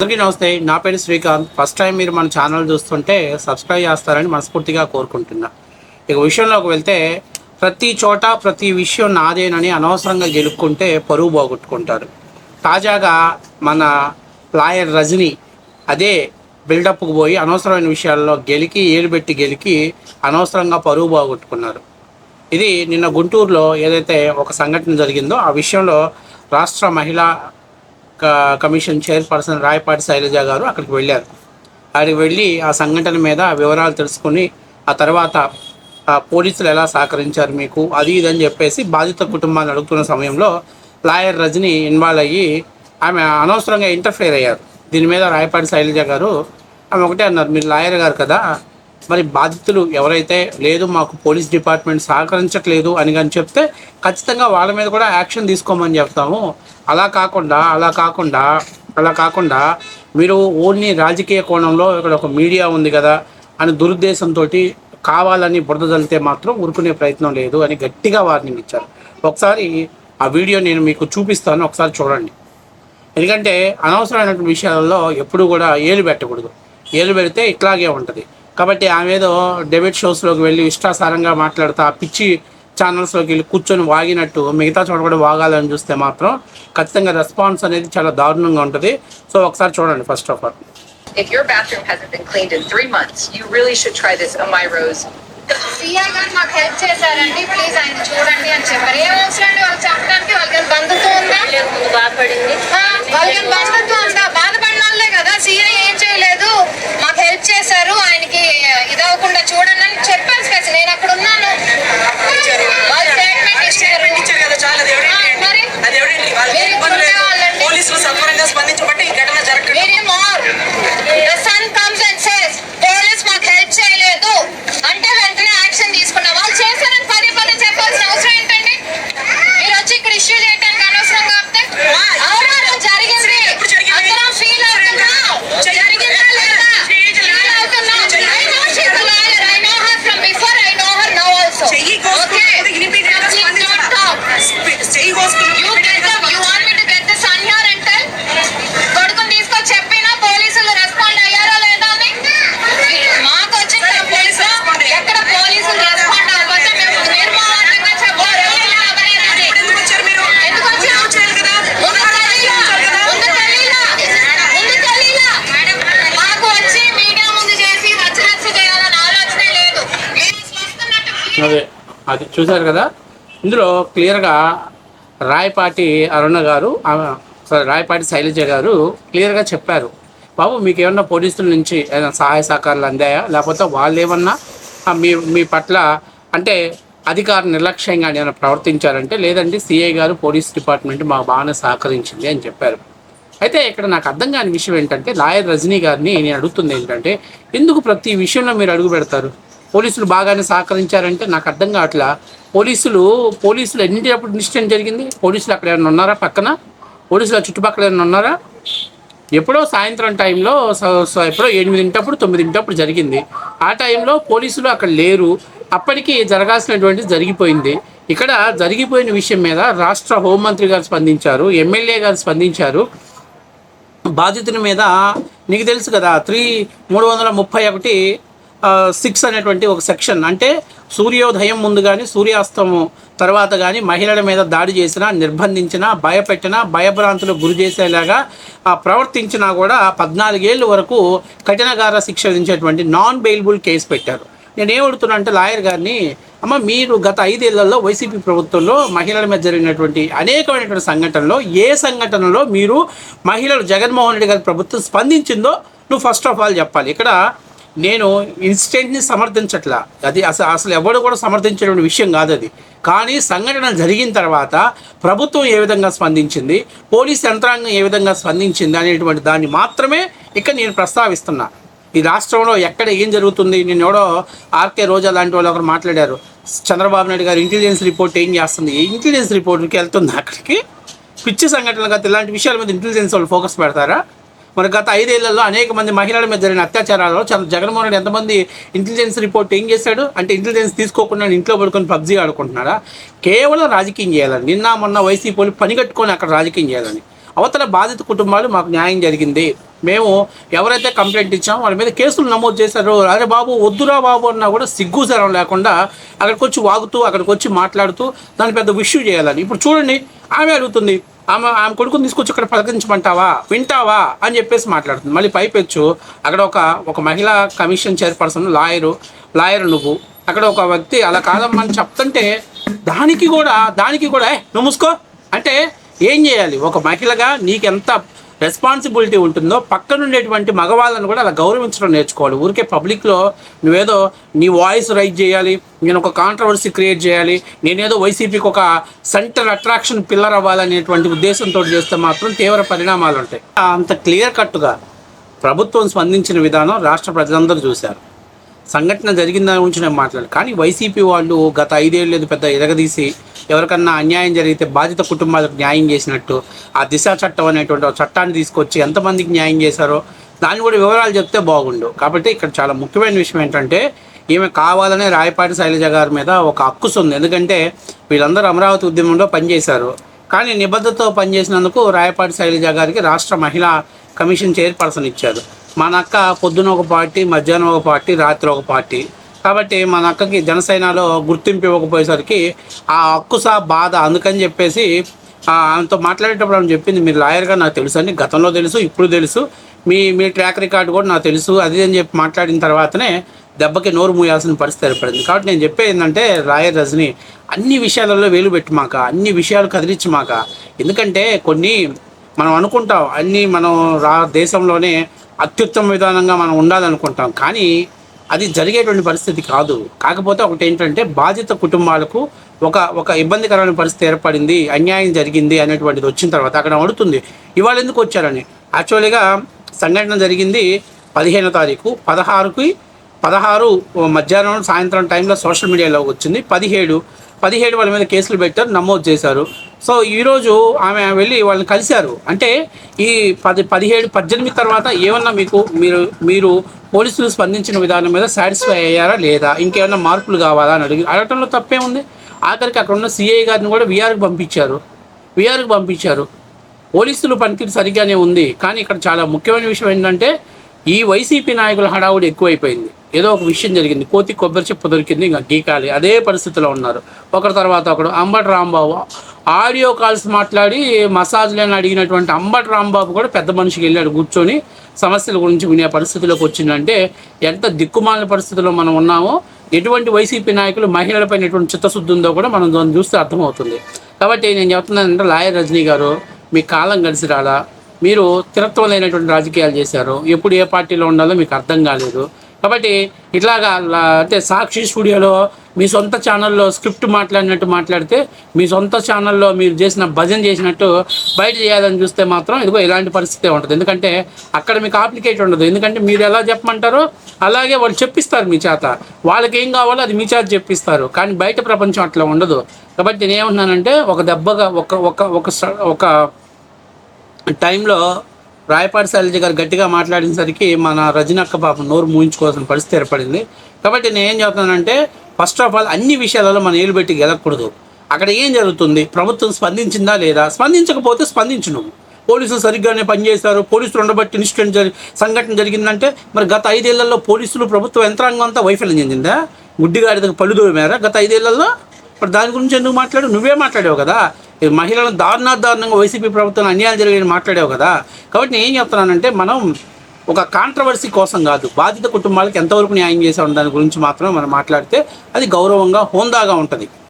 అందరికీ నమస్తే. నా పేరు శ్రీకాంత్. ఫస్ట్ టైం మీరు మన ఛానల్ చూస్తుంటే సబ్స్క్రైబ్ చేస్తారని మనస్ఫూర్తిగా కోరుకుంటున్నా. ఇక విషయంలోకి వెళ్తే ప్రతి చోట ప్రతి విషయం నాదేనని అనవసరంగా గెలుక్కుంటే పరువు పోగొట్టుకుంటారు. తాజాగా మన లాయర్ రజనీ అదే బిల్డప్కు పోయి అనవసరమైన విషయాల్లో గెలికి అనవసరంగా పరువు పోగొట్టుకున్నారు. ఇది నిన్న గుంటూరులో ఏదైతే ఒక సంఘటన జరిగిందో ఆ విషయంలో రాష్ట్ర మహిళా కమిషన్ చైర్పర్సన్ రాయపాటి శైలజ గారు అక్కడికి వెళ్ళారు. అక్కడికి వెళ్ళి ఆ సంఘటన మీద వివరాలు తెలుసుకుని ఆ తర్వాత పోలీసులు ఎలా సహకరించారు మీకు అది ఇదని చెప్పేసి బాధిత కుటుంబాన్ని అడుగుతున్న సమయంలో లాయర్ రజనీ ఇన్వాల్వ్ అయ్యి ఆమె అనవసరంగా ఇంటర్ఫేర్ అయ్యారు. దీని మీద రాయపాటి శైలజ గారు ఆమె ఒకటే అన్నారు, మీరు లాయర్ గారు కదా, మరి బాధితులు ఎవరైతే లేదు మాకు పోలీస్ డిపార్ట్మెంట్ సహకరించట్లేదు అని కానీ చెప్తే ఖచ్చితంగా వాళ్ళ మీద కూడా యాక్షన్ తీసుకోమని చెప్తాము. అలా కాకుండా మీరు ఓన్లీ రాజకీయ కోణంలో ఇక్కడ ఒక మీడియా ఉంది కదా అని దురుద్దేశంతో కావాలని బురద జల్లితే మాత్రం ఊరుకునే ప్రయత్నం లేదు అని గట్టిగా వార్నింగ్ ఇచ్చారు. ఒకసారి ఆ వీడియో నేను మీకు చూపిస్తాను, ఒకసారి చూడండి. ఎందుకంటే అనవసరమైనటువంటి విషయాలలో ఎప్పుడు కూడా ఏలు పెట్టకూడదు. ఏలు పెడితే ఇట్లాగే ఉంటుంది. కాబట్టి ఆమె ఏదో డెబేట్ షోస్లోకి వెళ్ళి ఇష్టాసారంగా మాట్లాడుతూ ఆ పిచ్చి ఛానల్స్లోకి వెళ్ళి కూర్చొని వాగినట్టు మిగతా చోట కూడా వాగాలని చూస్తే మాత్రం ఖచ్చితంగా రెస్పాన్స్ అనేది చాలా దారుణంగా ఉంటుంది. సో ఒకసారి చూడండి. First of all, if your bathroom hasn't been cleaned in 3 months, you really should try this Amai Rose. CI గారు మాకు హెల్ప్ చేశారండి, ప్లీజ్ ఆయన చూడండి అని చెప్పారు. ఏం అవసరం అండి వాళ్ళు చెప్పడానికి? వాళ్ళకి బంధుత్వం ఉందా? బాధపడింది వాళ్ళకి బంధుత్వం ఉందా? బాధపడిన వాళ్ళే కదా. సిఐ ఏం చేయలేదు, మాకు హెల్ప్ చేశారు, ఆయనకి ఇదవకుండా చూడండి అని చెప్పాను. స్పెషల్ నేను అక్కడ ఉన్నాను. వాళ్ళు స్టేట్మెంట్ ఇచ్చారు కదా, చాలా పోలీసులు సత్వరంగా స్పందించబట్టి ఈ ఘటన జరగదు. Very more the son comes and says police మాకు హెల్ప్ చేయలేదు అంటే వెంటనే యాక్షన్ తీసుకున్నా. వాళ్ళు చేశారని పదే పదే చెప్పాల్సిన అవసరం ఏంటండి? మీరు వచ్చి ఇక్కడ ఇష్యూ చేయడానికి అనవసరంగా చెప్తే జరిగింది అందరం ఫీల్ అవుతున్నాం. జరిగిందా లేదా ఫీల్ అవుతున్నాం. I know she is a lawyer, I know her from before, I know her now also. Okay you get the you want me to get the son here and tell కొడుకుని తీసుకొని చెప్పినా పోలీసులు respond అయ్యారా లేదా అని? మాకు వచ్చిన పోలీసులు ఎక్కడ పోలీసులు రెస్పాండ్ అవ్వకపోతే మేము నిర్మూలంగా చెప్పారు. ఎందుకు వచ్చారు? మాకు వచ్చి మీడియా ముందు చేసి వచ్చినట్టు చేయాలని ఆలోచనే లేదు. అదే అది చూశారు కదా. ఇందులో క్లియర్గా రాయపాటి అరుణ గారు రాయపాటి శైలజ గారు క్లియర్గా చెప్పారు, బాబు మీకు ఏమన్నా పోలీసుల నుంచి ఏదైనా సహాయ సహకారాలు అందాయా, లేకపోతే వాళ్ళు ఏమన్నా మీ పట్ల అంటే అధికార నిర్లక్ష్యంగా ఏమైనా ప్రవర్తించారంటే లేదంటే సిఐ గారు పోలీస్ డిపార్ట్మెంట్ మాకు బాగానే సహకరించింది అని చెప్పారు. అయితే ఇక్కడ నాకు అర్థం కాని విషయం ఏంటంటే లాయర్ రజనీ గారిని నేను అడుగుతుంది ఏంటంటే ఎందుకు ప్రతి విషయంలో మీరు అడుగు పెడతారు? పోలీసులు బాగానే సహకరించారంటే నాకు అర్థం కావట్లా. పోలీసులు ఎన్నింటినప్పుడు ఇన్సిడెంట్ జరిగింది? పోలీసులు అక్కడ ఏమైనా ఉన్నారా? పక్కన పోలీసులు చుట్టుపక్కల ఏమైనా ఉన్నారా? ఎప్పుడో సాయంత్రం టైంలో ఎప్పుడో 8 9 జరిగింది. ఆ టైంలో పోలీసులు అక్కడ లేరు. అప్పటికి జరగాల్సినటువంటి జరిగిపోయింది. ఇక్కడ జరిగిపోయిన విషయం మీద రాష్ట్ర హోంమంత్రి గారు స్పందించారు, ఎమ్మెల్యే గారు స్పందించారు. బాధితుని మీద నీకు తెలుసు కదా 331(6) అనేటువంటి ఒక సెక్షన్, అంటే సూర్యోదయం ముందు కానీ సూర్యాస్తమం తర్వాత కానీ మహిళల మీద దాడి చేసినా, నిర్బంధించినా, భయపెట్టినా, భయభ్రాంతులకు గురి చేసేలాగా ప్రవర్తించినా కూడా 14 ఏళ్ళ వరకు కఠినగార శిక్ష విధించేటువంటి నాన్ బెయిలబుల్ కేసు పెట్టారు. నేనేమడుతున్నా అంటే లాయర్ గారిని, అమ్మ మీరు గత 5 ఏళ్లలో వైసీపీ ప్రభుత్వంలో మహిళల మీద జరిగినటువంటి అనేకమైనటువంటి సంఘటనలో ఏ సంఘటనలో మీరు మహిళలు జగన్మోహన్ రెడ్డి గారి ప్రభుత్వం స్పందించిందో నువ్వు ఫస్ట్ ఆఫ్ ఆల్ చెప్పాలి. ఇక్కడ నేను ఇన్సిడెంట్ని సమర్థించట్లా, అది అసలు ఎవరు కూడా సమర్థించేటువంటి విషయం కాదు అది. కానీ సంఘటన జరిగిన తర్వాత ప్రభుత్వం ఏ విధంగా స్పందించింది, పోలీస్ యంత్రాంగం ఏ విధంగా స్పందించింది అనేటువంటి దాన్ని మాత్రమే ఇక్కడ నేను ప్రస్తావిస్తున్నా. ఈ రాష్ట్రంలో ఎక్కడ ఏం జరుగుతుంది? నేను ఎవడో ఆర్కే రోజా లాంటి వాళ్ళు ఒకరు మాట్లాడారు, చంద్రబాబు నాయుడు గారు ఇంటెలిజెన్స్ రిపోర్ట్ ఏం చేస్తుంది? ఇంటెలిజెన్స్ రిపోర్ట్కి వెళ్తుంది అక్కడికి? పిచ్చి సంఘటనలు కదా ఇలాంటి విషయాల మీద ఇంటెలిజెన్స్ వాళ్ళు ఫోకస్ పెడతారా? మరి గత 5 ఏళ్లలో అనేక మంది మహిళల మీద జరిగిన అత్యాచారాలలో జగన్మోహన్ రెడ్డి ఎంతమంది ఇంటెలిజెన్స్ రిపోర్ట్ ఏం చేశాడు అంటే ఇంటెలిజెన్స్ తీసుకోకుండా ఇంట్లో పడుకొని పబ్జీ ఆడుకుంటున్నాడా? కేవలం రాజకీయం చేయాలని, నిన్న మొన్న వైసీపీ పని కట్టుకొని అక్కడ రాజకీయం చేయాలని. అవతల బాధిత కుటుంబాలు మాకు న్యాయం జరిగింది, మేము ఎవరైతే కంప్లైంట్ ఇచ్చామో వాళ్ళ మీద కేసులు నమోదు చేశారో, అరే బాబు వద్దురా బాబు అన్నా కూడా సిగ్గుసరం లేకుండా అక్కడికి వచ్చి వాగుతూ అక్కడికి వచ్చి మాట్లాడుతూ దాన్ని పెద్ద ఇష్యూ చేయాలని. ఇప్పుడు చూడండి, ఆమె అడుగుతుంది, ఆమె కొడుకుని తీసుకొచ్చి ఇక్కడ పలకరించమంటావా, వింటావా అని చెప్పేసి మాట్లాడుతుంది. మళ్ళీ పైపెచ్చు అక్కడ ఒక మహిళా కమిషన్ చైర్పర్సన్, లాయర్ నువ్వు, అక్కడ ఒక వ్యక్తి అలా కాదమ్మని చెప్తుంటే దానికి కూడా నువ్వు మూసుకో అంటే ఏం చేయాలి? ఒక మహిళగా నీకెంత రెస్పాన్సిబిలిటీ ఉంటుందో పక్కన ఉండేటువంటి మగవాళ్ళని కూడా అలా గౌరవించడం నేర్చుకోవాలి. ఊరికే పబ్లిక్లో నువ్వేదో నీ వాయిస్ రైజ్ చేయాలి, నేను ఒక కాంట్రవర్సీ క్రియేట్ చేయాలి, నేనేదో వైసీపీకి ఒక సెంటర్ అట్రాక్షన్ పిల్లర్ అవ్వాలనేటువంటి ఉద్దేశంతో చేస్తే మాత్రం తీవ్ర పరిణామాలు ఉంటాయి. అంత క్లియర్ కట్గా ప్రభుత్వం స్పందించిన విధానం రాష్ట్ర ప్రజలందరూ చూశారు. సంఘటన జరిగిన దాని గురించి నేను మాట్లాడాను. కానీ వైసీపీ వాళ్ళు గత 5 ఏళ్ళు పెద్ద ఎరగదీసి ఎవరికన్నా అన్యాయం జరిగితే బాధిత కుటుంబాలకు న్యాయం చేసినట్టు ఆ దిశ చట్టం అనేటువంటి చట్టాన్ని తీసుకొచ్చి ఎంతమందికి న్యాయం చేశారో దాన్ని కూడా వివరాలు చెప్తే బాగుండు. కాబట్టి ఇక్కడ చాలా ముఖ్యమైన విషయం ఏంటంటే ఈమె కావాలనే రాయపాటి శైలజ గారి మీద ఒక హక్కుసు ఉంది. ఎందుకంటే వీళ్ళందరూ అమరావతి ఉద్యమంలో పనిచేశారు. కానీ నిబద్ధతతో పనిచేసినందుకు రాయపాటి శైలజ గారికి రాష్ట్ర మహిళా కమిషన్ చైర్పర్సన్ ఇచ్చారు. మన అక్క పొద్దున ఒక పార్టీ, మధ్యాహ్నం ఒక పార్టీ, రాత్రి ఒక పార్టీ. కాబట్టి మన అక్కకి జనసేనలో గుర్తింపు ఇవ్వకపోయేసరికి ఆ హక్కుసా బాధ. అందుకని చెప్పేసి ఆమెతో మాట్లాడేటప్పుడు ఆమె చెప్పింది, మీరు లాయర్గా నాకు తెలుసు అండి, గతంలో తెలుసు, ఇప్పుడు తెలుసు, మీ ట్రాక్ రికార్డు కూడా నాకు తెలుసు, అది అని చెప్పి మాట్లాడిన తర్వాతనే దెబ్బకి నోరు మూయాల్సిన పరిస్థితి ఏర్పడింది. కాబట్టి నేను చెప్పేది ఏంటంటే, లాయర్ రజని అన్ని విషయాలలో వేలు పెట్టి మాక, అన్ని విషయాలు కదిలించి మాక. ఎందుకంటే కొన్ని మనం అనుకుంటాం అన్నీ మనం దేశంలోనే అత్యుత్తమ విధానంగా మనం ఉండాలనుకుంటాం, కానీ అది జరిగేటువంటి పరిస్థితి కాదు. కాకపోతే ఒకటి ఏంటంటే బాధిత కుటుంబాలకు ఒక ఇబ్బందికరమైన పరిస్థితి ఏర్పడింది, అన్యాయం జరిగింది అనేటువంటిది వచ్చిన తర్వాత అక్కడ అడుగుతుంది ఇవాళ ఎందుకు వచ్చారని. యాక్చువల్గా సంఘటన జరిగింది 15వ తారీఖు, 16 మధ్యాహ్నం సాయంత్రం టైంలో సోషల్ మీడియాలో వచ్చింది. 17 వాళ్ళ మీద కేసులు పెట్టారు, నమోదు చేశారు. సో ఈరోజు ఆమె వెళ్ళి వాళ్ళని కలిశారు. అంటే ఈ 18 తర్వాత ఏమన్నా మీరు పోలీసులు స్పందించిన విధానం మీద సాటిస్ఫై అయ్యారా లేదా, ఇంకేమన్నా మార్పులు కావాలా అని అడగటంలో తప్పే ఉంది. ఆఖరికి అక్కడ ఉన్న సిఐ గారిని కూడా విఆర్కి పంపించారు. పోలీసులు పనితీరు సరిగ్గానే ఉంది. కానీ ఇక్కడ చాలా ముఖ్యమైన విషయం ఏంటంటే ఈ వైసీపీ నాయకుల హడావుడి ఎక్కువైపోయింది. ఏదో ఒక విషయం జరిగింది, కోతి కొబ్బరి చెప్పు దొరికింది, ఇంకా గీకాలి, అదే పరిస్థితిలో ఉన్నారు. ఒకరి తర్వాత ఒకడు. అంబటి రాంబాబు ఆడియో కాల్స్ మాట్లాడి మసాజ్లని అడిగినటువంటి అంబటి రాంబాబు కూడా పెద్ద మనిషికి వెళ్ళాడు, కూర్చొని సమస్యల గురించి వినే పరిస్థితిలోకి వచ్చిందంటే ఎంత దిక్కుమాలిన పరిస్థితిలో మనం ఉన్నామో, ఎటువంటి వైసీపీ నాయకులు మహిళలపైన ఎటువంటి చిత్తశుద్ధి ఉందో కూడా మనం దాన్ని చూస్తే అర్థమవుతుంది. కాబట్టి నేను చెప్తున్నానంటే, లాయర్ రజనీ గారు మీ కాలం కలిసి రాలా, మీరు స్థిరత్వం లేనటువంటి రాజకీయాలు చేశారు, ఎప్పుడు ఏ పార్టీలో ఉండాలో మీకు అర్థం కాలేదు. కాబట్టి ఇట్లాగా అంటే సాక్షి స్టూడియోలో మీ సొంత ఛానల్లో స్క్రిప్ట్ మాట్లాడినట్టు మాట్లాడితే, మీ సొంత ఛానల్లో మీరు చేసిన భజన చేసినట్టు బయట చేయాలని చూస్తే మాత్రం ఇదిగో ఇలాంటి పరిస్థితే ఉంటుంది. ఎందుకంటే అక్కడ మీకు కాంప్లికేట్ ఉండదు. ఎందుకంటే మీరు ఎలా చెప్పమంటారో అలాగే వాళ్ళు చెప్పిస్తారు మీ చేత, వాళ్ళకి ఏం కావాలో అది మీ చేత చెప్పిస్తారు. కానీ బయట ప్రపంచం అట్లా ఉండదు. కాబట్టి నేను ఏమంటున్నానంటే, ఒక దెబ్బగా ఒక టైంలో రాయపాటి శైలజ గారు గట్టిగా మాట్లాడినసరికి మన రజనక్క పాపం నోరు మూయించుకోవాల్సిన పరిస్థితి ఏర్పడింది. కాబట్టి నేను ఏం చెప్తున్నానంటే, ఫస్ట్ ఆఫ్ ఆల్ అన్ని విషయాలలో మనం ఏలు పెట్టి గెలకూడదు. అక్కడ ఏం జరుగుతుంది, ప్రభుత్వం స్పందించిందా లేదా, స్పందించకపోతే స్పందించు. నువ్వు పోలీసులు సరిగ్గానే పనిచేశారు, పోలీసులు ఉండబట్టి ఇన్సిడెంట్ సంఘటన జరిగిందంటే మరి గత 5 ఏళ్లలో పోలీసులు ప్రభుత్వ యంత్రాంగం అంతా వైఫల్యం చెందిందా, గుడ్డిగాడికి పళ్ళు దూరమేరా గత 5 ఏళ్లలో? మరి దాని గురించి ఎందుకు మాట్లాడు? నువ్వే మాట్లాడావు కదా, మహిళలను దారుణంగా వైసీపీ ప్రభుత్వం అన్యాయం జరిగేది మాట్లాడావు కదా. కాబట్టి నేను ఏం చెప్తున్నానంటే, మనం ఒక కాంట్రవర్సీ కోసం కాదు, బాధిత కుటుంబాలకు ఎంతవరకు న్యాయం చేసాం దాని గురించి మాత్రమే మనం మాట్లాడితే అది గౌరవంగా హోందాగా ఉంటుంది.